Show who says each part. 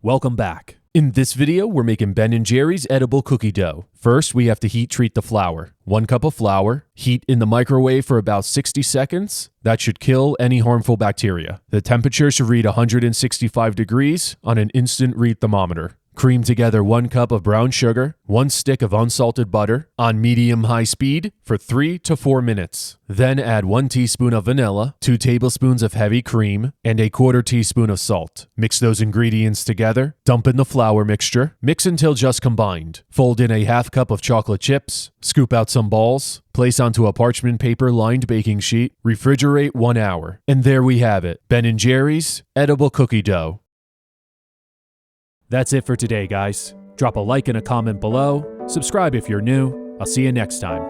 Speaker 1: Welcome back. In this video, we're making Ben & Jerry's edible cookie dough. First, we have to heat treat the flour. 1 cup of flour, heat in the microwave for about 60 seconds. That should kill any harmful bacteria. The temperature should read 165 degrees on an instant read thermometer. Cream together 1 cup of brown sugar, 1 stick of unsalted butter on medium-high speed for 3 to 4 minutes. Then add 1 teaspoon of vanilla, 2 tablespoons of heavy cream, and a 1/4 teaspoon of salt. Mix those ingredients together, dump in the flour mixture, mix until just combined. Fold in a 1/2 cup of chocolate chips, scoop out some balls, place onto a parchment paper-lined baking sheet, refrigerate 1 hour. And there we have it, Ben & Jerry's edible cookie dough. That's it for today, guys. Drop a like and a comment below. Subscribe if you're new. I'll see you next time.